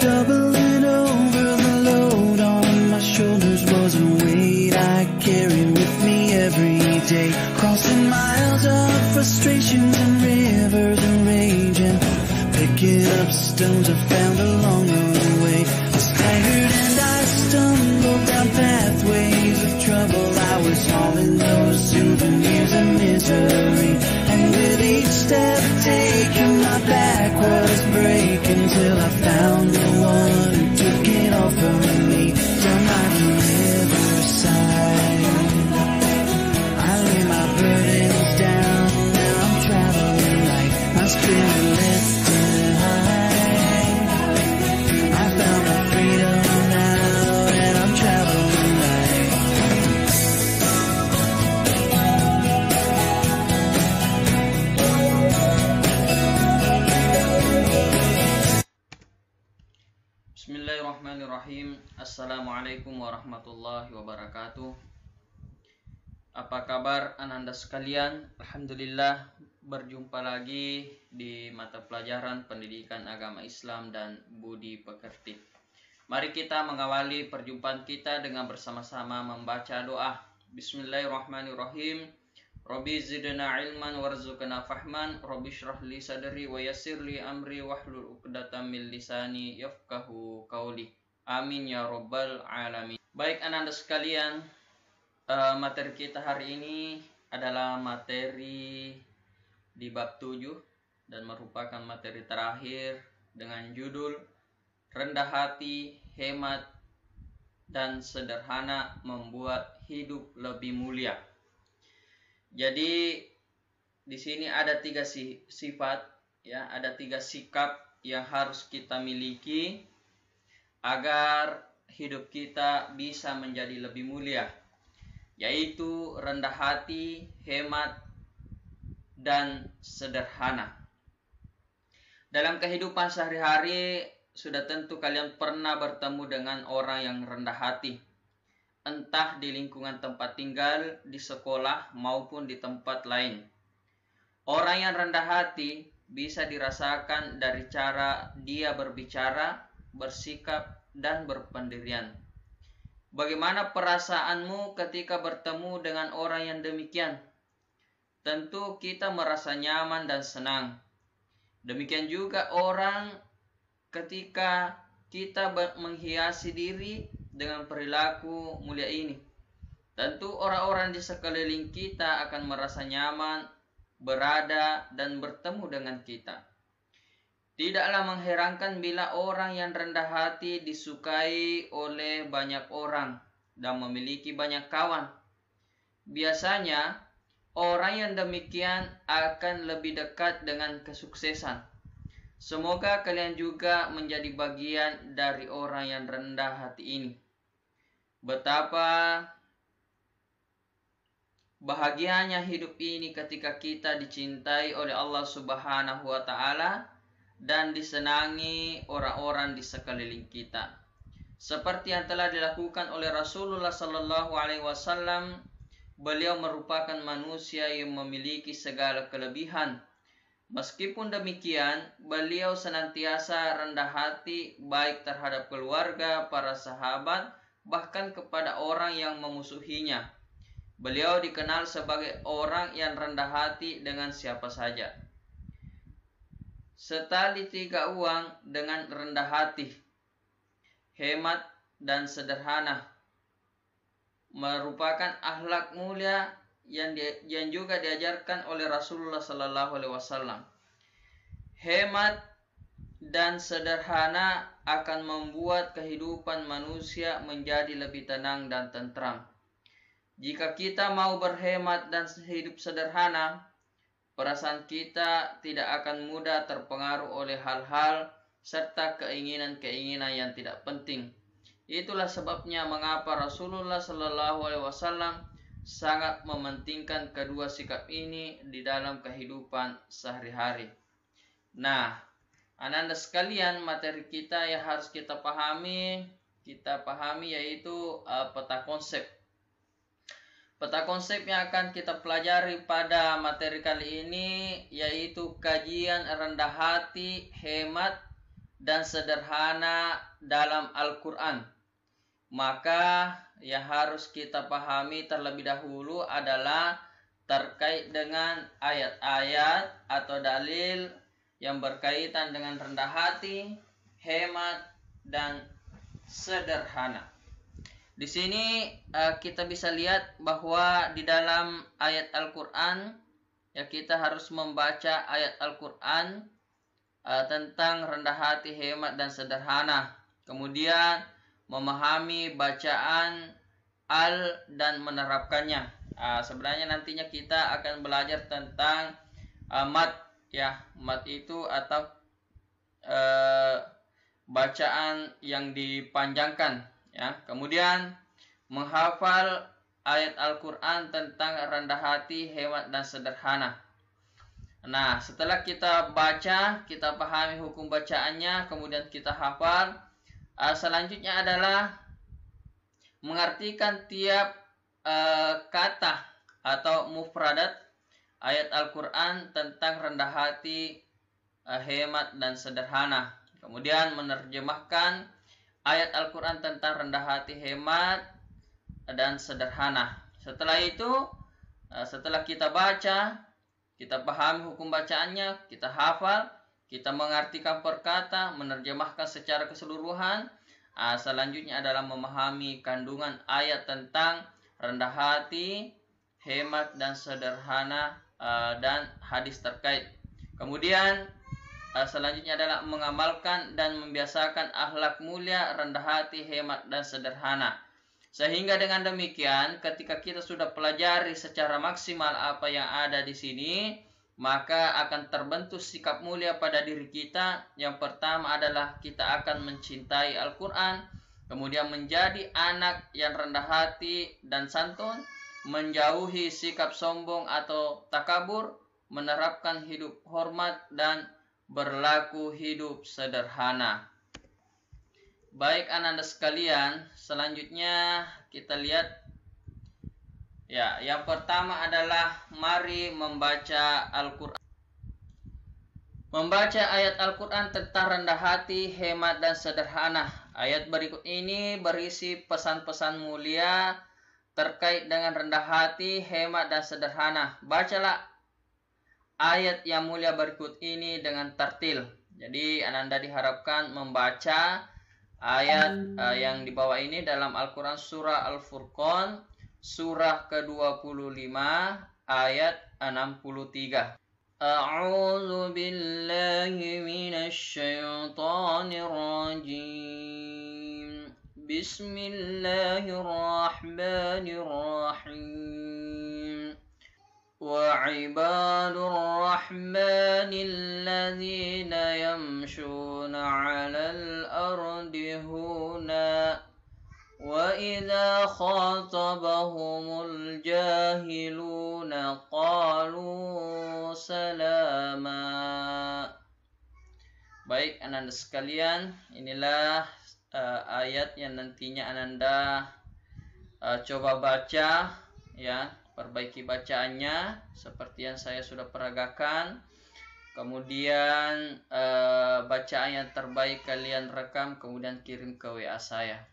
doubling over. The load on my shoulders was a weight I carry with me every day. Crossing miles of frustrations and rivers and raging, picking up stones I found along the way. I staggered and I stumbled down pathways of trouble. I was hauling those souvenirs of misery, and with each step taken my back was breaking, till I found the one who took it all from me. Down by the riverside, I lay my burdens down. Now I'm traveling light, my spirit lifted high. I found my freedom now, and I'm traveling light. Bismillahirrahmanirrahim. Assalamualaikum warahmatullahi wabarakatuh. Apa kabar ananda sekalian? Alhamdulillah berjumpa lagi di mata pelajaran pendidikan agama Islam dan budi pekerti. Mari kita mengawali perjumpaan kita dengan bersama-sama membaca doa. Bismillahirrahmanirrahim. Rabbi zidna ilman warzuqna fahman. Rabbi shrah li sadri wa yassir li amri wahlul 'uqdatam min lisani yafqahu qawli. Amin ya rabbal alamin. Baik ananda sekalian, materi kita hari ini adalah materi di bab 7 dan merupakan materi terakhir dengan judul rendah hati, hemat, dan sederhana membuat hidup lebih mulia. Jadi di sini ada 3 sifat, ya, ada 3 sikap yang harus kita miliki agar hidup kita bisa menjadi lebih mulia, yaitu rendah hati, hemat, dan sederhana. Dalam kehidupan sehari-hari sudah tentu kalian pernah bertemu dengan orang yang rendah hati, entah di lingkungan tempat tinggal, di sekolah, maupun di tempat lain. Orang yang rendah hati bisa dirasakan dari cara dia berbicara, bersikap, dan berpendirian. Bagaimana perasaanmu ketika bertemu dengan orang yang demikian? Tentu kita merasa nyaman dan senang. Demikian juga orang ketika kita menghiasi diri dengan perilaku mulia ini. Tentu orang-orang di sekeliling kita akan merasa nyaman berada dan bertemu dengan kita. Tidaklah mengherankan bila orang yang rendah hati disukai oleh banyak orang dan memiliki banyak kawan. Biasanya orang yang demikian akan lebih dekat dengan kesuksesan. Semoga kalian juga menjadi bagian dari orang yang rendah hati ini. Betapa bahagianya hidup ini ketika kita dicintai oleh Allah Subhanahu wa Ta'ala dan disenangi orang-orang di sekeliling kita. Seperti yang telah dilakukan oleh Rasulullah Sallallahu Alaihi Wasallam, beliau merupakan manusia yang memiliki segala kelebihan. Meskipun demikian, beliau senantiasa rendah hati baik terhadap keluarga, para sahabat, bahkan kepada orang yang memusuhinya. Beliau dikenal sebagai orang yang rendah hati dengan siapa saja. Setali 3 uang dengan rendah hati, hemat, dan sederhana merupakan akhlak mulia yang juga diajarkan oleh Rasulullah Sallallahu Alaihi Wasallam. Hemat dan sederhana akan membuat kehidupan manusia menjadi lebih tenang dan tentram. Jika kita mau berhemat dan hidup sederhana, perasaan kita tidak akan mudah terpengaruh oleh hal-hal serta keinginan-keinginan yang tidak penting. Itulah sebabnya mengapa Rasulullah Sallallahu Alaihi Wasallam sangat mementingkan kedua sikap ini di dalam kehidupan sehari-hari. Nah, ananda sekalian, materi kita yang harus kita pahami yaitu peta konsep. Peta konsep yang akan kita pelajari pada materi kali ini yaitu kajian rendah hati, hemat, dan sederhana dalam Al-Quran. Maka yang harus kita pahami terlebih dahulu adalah terkait dengan ayat-ayat atau dalil yang berkaitan dengan rendah hati, hemat, dan sederhana. Di sini kita bisa lihat bahwa di dalam ayat Al-Quran, ya, kita harus membaca ayat Al-Quran tentang rendah hati, hemat, dan sederhana. Kemudian memahami bacaan dan menerapkannya. Sebenarnya nantinya kita akan belajar tentang mat, ya, mat itu atau bacaan yang dipanjangkan, ya. Kemudian menghafal ayat Al-Quran tentang rendah hati, hemat, dan sederhana. Nah, setelah kita baca, kita pahami hukum bacaannya, kemudian kita hafal. Selanjutnya adalah mengartikan tiap kata atau mufradat ayat Al-Quran tentang rendah hati, hemat, dan sederhana. Kemudian menerjemahkan ayat Al-Quran tentang rendah hati, hemat, dan sederhana. Setelah itu, setelah kita baca, kita pahami hukum bacaannya, kita hafal, kita mengartikan per kata, menerjemahkan secara keseluruhan. Selanjutnya adalah memahami kandungan ayat tentang rendah hati, hemat, dan sederhana, dan hadis terkait. Kemudian selanjutnya adalah mengamalkan dan membiasakan akhlak mulia, rendah hati, hemat, dan sederhana. Sehingga dengan demikian, ketika kita sudah pelajari secara maksimal apa yang ada di sini, maka akan terbentuk sikap mulia pada diri kita. Yang pertama adalah kita akan mencintai Al-Quran, kemudian menjadi anak yang rendah hati dan santun, menjauhi sikap sombong atau takabur, menerapkan hidup hormat, dan berlaku hidup sederhana. Baik anak-anak sekalian, selanjutnya kita lihat, ya, yang pertama adalah mari membaca Al-Quran. Membaca ayat Al-Quran tentang rendah hati, hemat, dan sederhana. Ayat berikut ini berisi pesan-pesan mulia terkait dengan rendah hati, hemat, dan sederhana. Bacalah ayat yang mulia berikut ini dengan tartil. Jadi Ananda diharapkan membaca ayat yang di bawah ini dalam Al-Quran surah Al-Furqan, surah ke-25 ayat 63. A'udzu billahi minasy syaithanir rajim. Bismillahirrahmanirrahim. وعباد الرحمن الذين يمشون على الأرض هونا وإذا خاطبهم الجاهلون قالوا سلاما. Baik Ananda sekalian, inilah ayat yang nantinya Ananda coba baca, ya. Perbaiki bacaannya seperti yang saya sudah peragakan. Kemudian bacaan yang terbaik kalian rekam, kemudian kirim ke WA saya.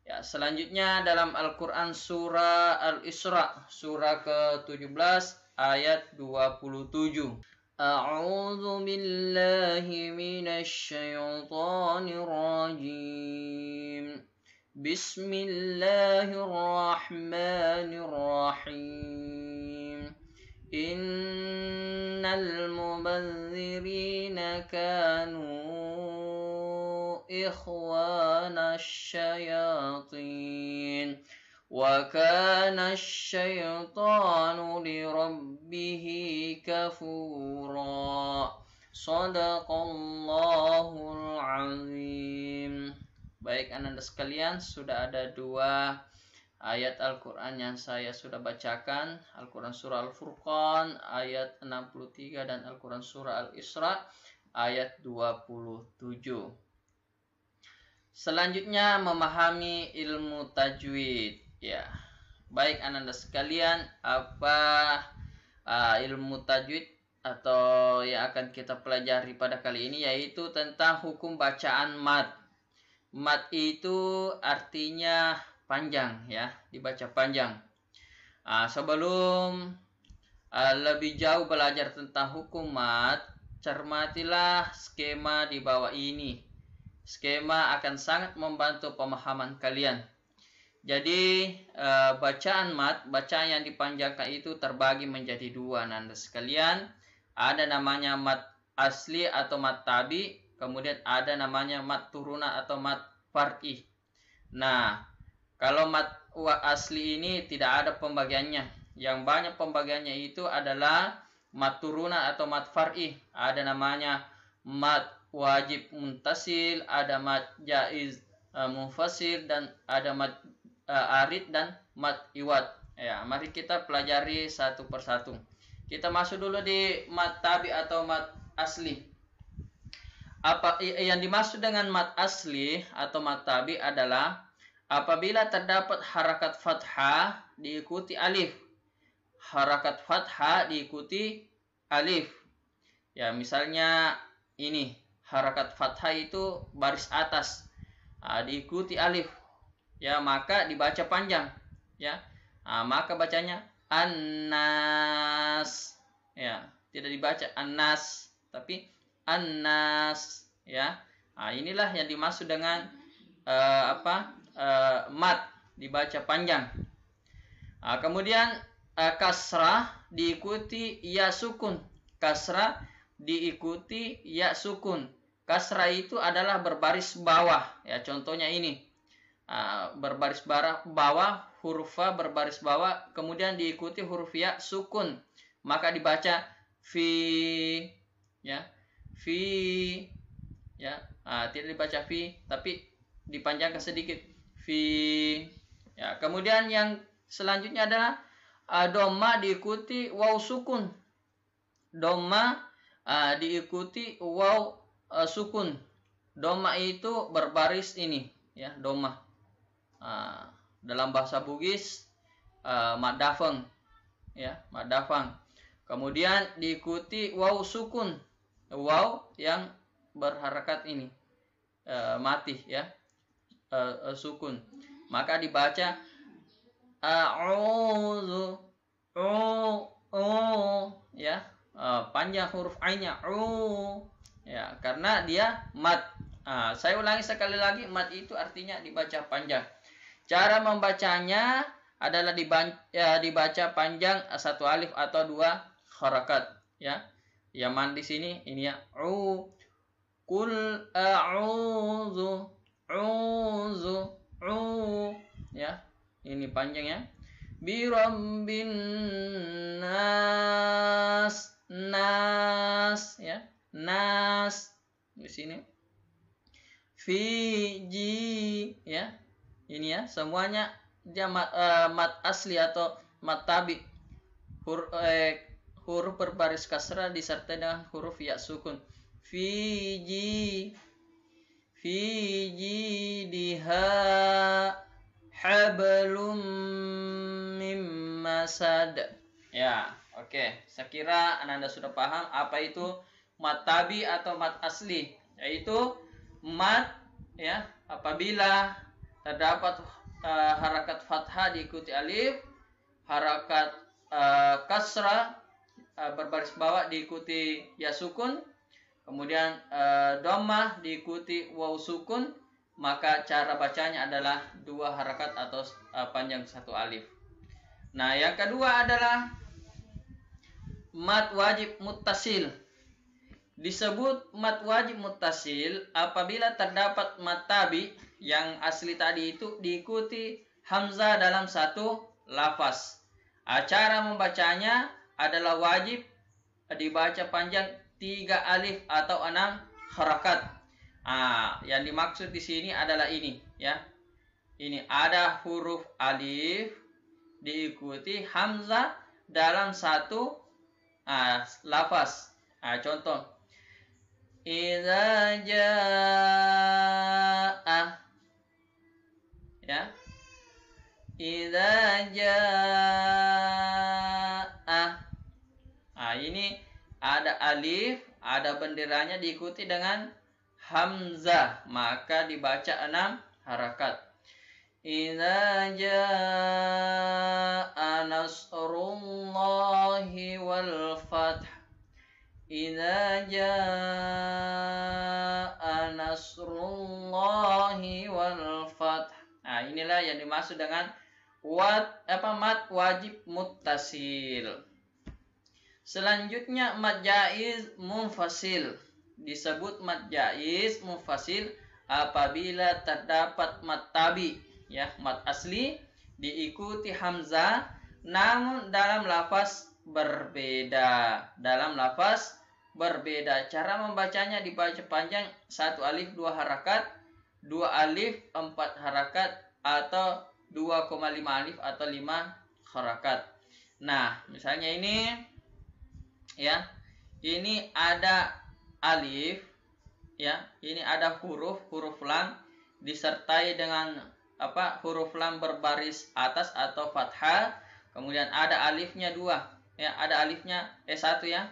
Ya, selanjutnya dalam Al-Quran surah Al-Isra, surah ke-17 ayat 27. A'udzu billahi minasy syaithanir rajim. Bismillahirrahmanirrahim. Innal mubadzirina kanu ikhwana syayatin wa kana syaitanu lirabbihi kafura. Shadaqallahul azim. Baik Ananda sekalian, sudah ada dua ayat Al-Quran yang saya sudah bacakan. Al-Quran surah Al-Furqan ayat 63 dan Al-Quran surah Al-Isra ayat 27. Selanjutnya memahami ilmu tajwid. Ya, baik Ananda sekalian, apa ilmu tajwid? atau yang akan kita pelajari pada kali ini yaitu tentang hukum bacaan mad. Mad itu artinya panjang ya, dibaca panjang. Sebelum lebih jauh belajar tentang hukum mad, cermatilah skema di bawah ini. Skema akan sangat membantu pemahaman kalian. Jadi bacaan mad, bacaan yang dipanjangkan itu terbagi menjadi dua nanda sekalian. Ada namanya mad asli atau mad tabi, kemudian ada namanya mad turuna atau mad far'i. Nah, kalau mad asli ini tidak ada pembagiannya. Yang banyak pembagiannya itu adalah mad turuna atau mad far'i. Ada namanya mad wajib muntasil, ada mad jaiz munfasil, dan ada mad arid dan mad iwad. Ya, mari kita pelajari satu persatu. Kita masuk dulu di mad tabi atau mad asli. Apa yang dimaksud dengan mad asli atau mad tabi adalah apabila terdapat harakat fathah diikuti alif. Harakat fathah diikuti alif. Ya, misalnya ini harakat fathah itu baris atas diikuti alif. Ya, maka dibaca panjang. Ya, maka bacanya An-nas, ya, tidak dibaca An-nas, tapi An-nas, ya. Inilah yang dimaksud dengan mad, dibaca panjang. Kemudian kasrah diikuti ya sukun. Kasrah diikuti ya sukun. Kasrah itu adalah berbaris bawah, ya. Contohnya ini. Berbaris bawah, huruf fa berbaris bawah, kemudian diikuti huruf ya sukun, maka dibaca fi, ya, fi, ya, tidak dibaca fi tapi dipanjangkan sedikit fi, ya. Kemudian yang selanjutnya adalah dhamma diikuti waw sukun. Dhamma diikuti waw sukun. Dhamma itu berbaris ini, ya, dhamma. Dalam bahasa Bugis madafeng, ya, madafeng. Kemudian diikuti waw sukun, waw yang berharakat ini mati, ya, sukun, maka dibaca a'udzu, ya, panjang huruf ainnya ya, karena dia mad. Saya ulangi sekali lagi, mad itu artinya dibaca panjang. Cara membacanya adalah dibaca panjang satu alif atau dua harakat, ya. Yang man di sini ini ya, kul a'udzu, ya. Ini panjang, ya. Bi rabbin nas, ya. Nas di sini. Fiji, ya. Ini, ya, semuanya dia mad asli atau mad tabi. Huruf berbaris kasrah disertai dengan huruf ya sukun. Fiji diha hablum mim masad. Ya, oke. Saya kira Anda sudah paham apa itu mad tabi atau mad asli, yaitu mad, ya, apabila terdapat harakat fathah diikuti alif, harakat kasrah berbaris bawah diikuti ya sukun, kemudian dhammah diikuti waw sukun, maka cara bacanya adalah dua harakat atau panjang satu alif. Nah, yang kedua adalah mad wajib muttasil. Disebut mad wajib muttasil apabila terdapat mad tabi yang asli tadi itu diikuti hamzah dalam satu lafaz. Cara membacanya adalah wajib dibaca panjang 3 alif atau 6 harakat. Yang dimaksud di sini adalah ini, ya. Ini ada huruf alif diikuti hamzah dalam satu lafaz. Contoh, idza jaa, ya, idza jaa. Ini alif, ada benderanya diikuti dengan hamzah, maka dibaca 6 harakat. Idza jaa nasrullahi wal fath. Idza jaa nasrullahi wal fath. Nah, inilah yang dimaksud dengan mad wajib muttasil. Selanjutnya mad jaiz munfasil. Disebut mad jaiz munfasil apabila terdapat mad tabi, ya, mad asli diikuti hamzah namun dalam lafaz berbeda. Cara membacanya dibaca panjang 1 alif 2 harakat, 2 alif 4 harakat, atau 2,5 alif atau 5 harakat. Nah, misalnya ini, ya, ini ada alif, ya, ini ada huruf lam disertai dengan huruf lam berbaris atas atau fathah, kemudian ada alifnya 2, ya, ada alifnya 1, ya.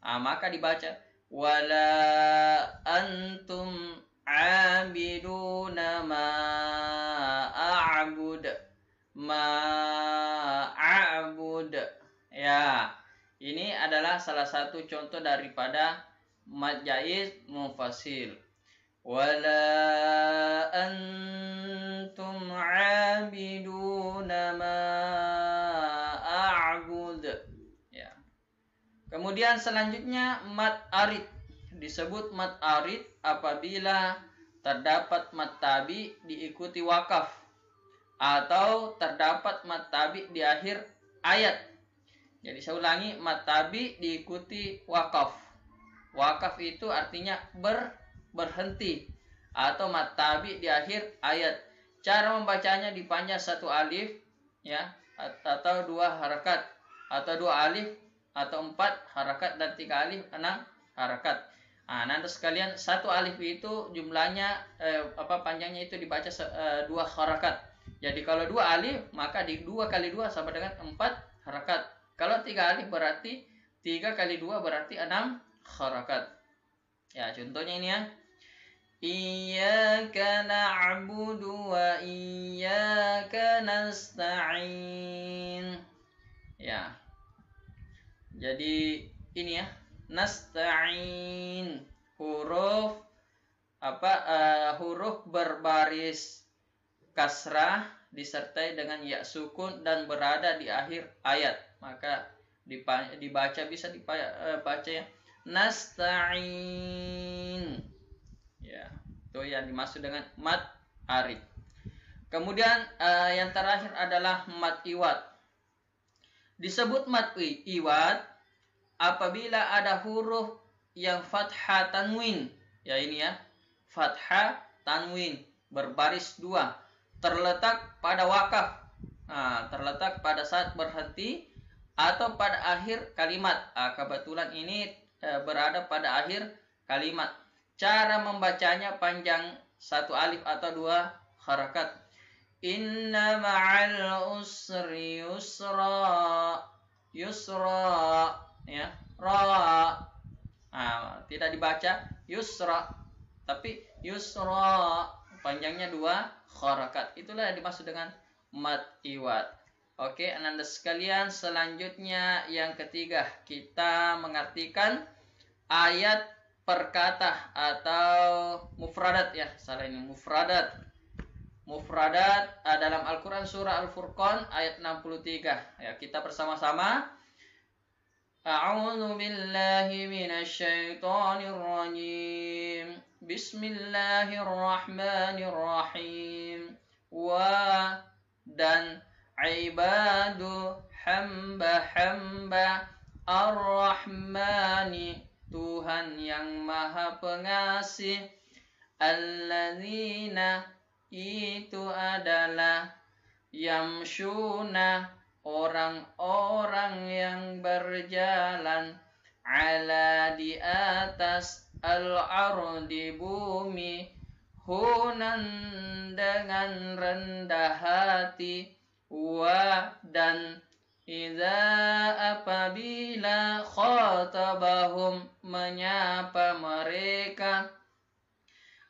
Maka dibaca wala antum abiduna ma a'bud. Ya, ini adalah salah satu contoh daripada mad jaiz munfasil. Wala antum abiduna ma a'bud. Ya. Kemudian selanjutnya mad arid. Disebut mad arid apabila terdapat mad tabi diikuti wakaf atau terdapat mad tabi di akhir ayat. Jadi saya ulangi, mad tabi diikuti wakaf. Wakaf itu artinya berhenti, atau mad tabi di akhir ayat. Cara membacanya dipanjang 1 alif, ya, atau 2 harakat, atau 2 alif atau 4 harakat, dan 3 alif 6 harakat. Nanti sekalian 1 alif itu jumlahnya panjangnya itu dibaca 2 harakat. Jadi kalau 2 alif maka di 2 kali 2 sama dengan 4 harakat. Kalau 3 alif berarti 3 kali 2 berarti 6 harakat. Ya, contohnya ini, ya. Iyyaka na'budu wa iyyaka nasta'in. Ya. Jadi ini, ya, nasta'in, huruf huruf berbaris kasrah disertai dengan ya sukun dan berada di akhir ayat. Maka dibaca bisa dibaca, ya, nasta'in. Ya, itu yang dimaksud dengan mad arid. Kemudian yang terakhir adalah mad iwad. Disebut mad iwad apabila ada huruf yang fathah tanwin. Ya, ini, ya, fathah tanwin berbaris 2 terletak pada wakaf. Terletak pada saat berhenti atau pada akhir kalimat. Kebetulan ini berada pada akhir kalimat. Cara membacanya panjang 1 alif atau 2 harakat. Inna ma'al usri yusra. Ya, ra. Tidak dibaca yusra, tapi yusra, panjangnya 2 harakat. Itulah yang dimaksud dengan mad iwad. Oke, Anda sekalian, selanjutnya yang ketiga kita mengartikan ayat perkata atau mufradat, ya. Salah, ini mufradat. Mufradat dalam Al-Quran surah Al-Furqan ayat 63. Ya, kita bersama-sama. A'udzu billahi minasyaitonir rajim. Bismillahirrahmanirrahim. Wa dan ibadu hamba ar-Rahmani, Tuhan yang Maha Pengasih. Alladzina, itu adalah yamshuna, orang-orang yang berjalan, ala, di atas, al-ardi, bumi, hunan, dengan rendah hati, wa dan Idza apabila khatabahum menyapa mereka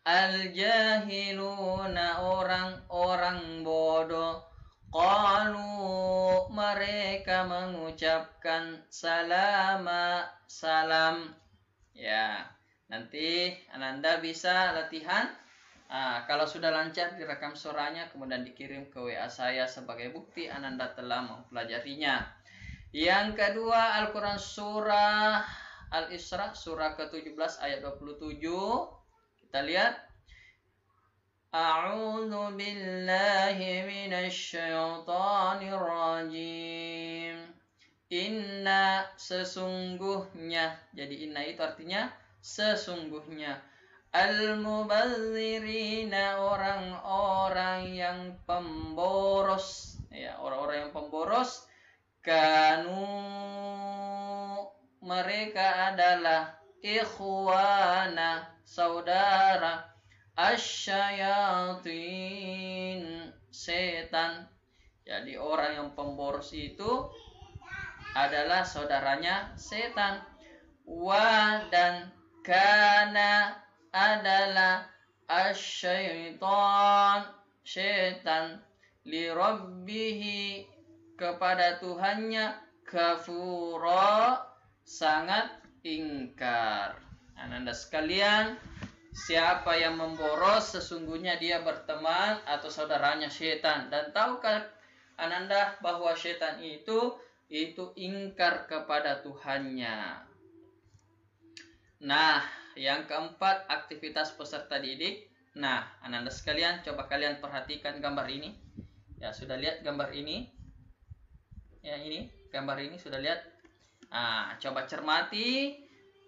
al-jahiluna orang-orang bodoh qalu mereka mengucapkan salama salam. Ya, nanti Ananda bisa latihan. Kalau sudah lancar direkam suaranya kemudian dikirim ke WA saya sebagai bukti Ananda telah mempelajarinya. Yang kedua, Al-Quran surah Al-Isra surah ke-17 ayat 27. Kita lihat. A'udzu billahi minasyaitonir rajim. Inna sesungguhnya. Jadi inna itu artinya sesungguhnya. Al-mubazzirina orang-orang yang pemboros. Ya, orang-orang yang pemboros. Kanu mereka adalah ikhwana saudara asyayatin setan. Jadi orang yang pemboros itu adalah saudaranya setan. Wa dan kana adalah asyaitan setan li rabbihi kepada Tuhannya kafura sangat ingkar. Ananda sekalian, siapa yang memboros sesungguhnya dia berteman atau saudaranya setan. Dan tahukah Ananda bahwa setan itu ingkar kepada Tuhannya. Nah, yang keempat, aktivitas peserta didik. Nah, Ananda sekalian, coba kalian perhatikan gambar ini. Ya, sudah lihat gambar ini? Ya, ini gambar ini sudah lihat. Coba cermati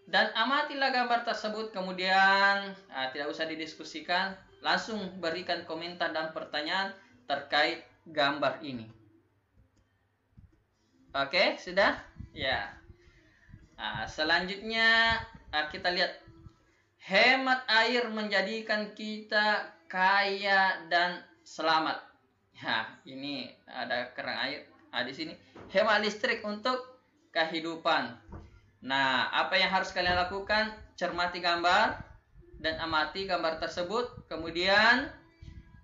dan amatilah gambar tersebut. Kemudian tidak usah didiskusikan, langsung berikan komentar dan pertanyaan terkait gambar ini. Oke, sudah? Ya. Selanjutnya kita lihat. Hemat air menjadikan kita kaya dan selamat. Ini ada keran air. Di sini hemat listrik untuk kehidupan. Nah, apa yang harus kalian lakukan? Cermati gambar dan amati gambar tersebut. Kemudian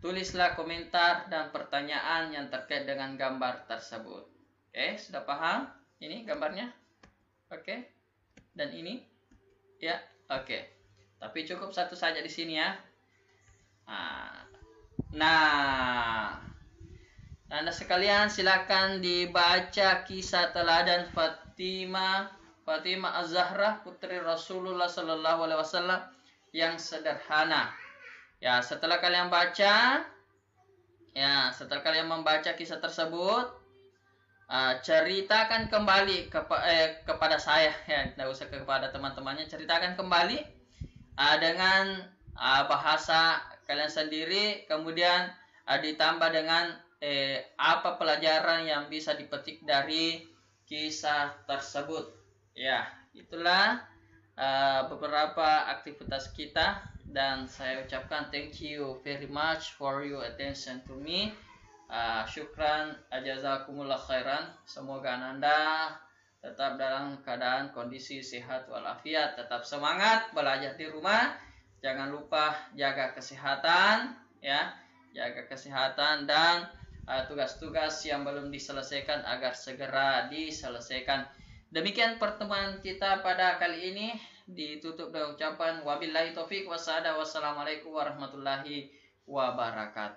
tulislah komentar dan pertanyaan yang terkait dengan gambar tersebut. Oke, sudah paham? Ini gambarnya. Oke. Dan ini ya, oke. Tapi cukup satu saja di sini ya. Nah, Anda sekalian silakan dibaca kisah teladan Fatimah Az-Zahra putri Rasulullah Sallallahu Alaihi Wasallam yang sederhana. Ya, setelah kalian membaca kisah tersebut, ceritakan kembali kepada saya, ya, tidak usah kepada teman-temannya, ceritakan kembali dengan bahasa kalian sendiri, kemudian ditambah dengan apa pelajaran yang bisa dipetik dari kisah tersebut. Ya, itulah beberapa aktivitas kita, dan saya ucapkan thank you very much for your attention to me. Syukran, jazakumullah khairan. Semoga Anda tetap dalam keadaan kondisi sehat walafiat, tetap semangat belajar di rumah. Jangan lupa jaga kesehatan, ya, jaga kesehatan, dan tugas-tugas yang belum diselesaikan agar segera diselesaikan. Demikian pertemuan kita pada kali ini, ditutup dengan ucapan wabillahi taufik wassalamaikum warahmatullahi wabarakatuh.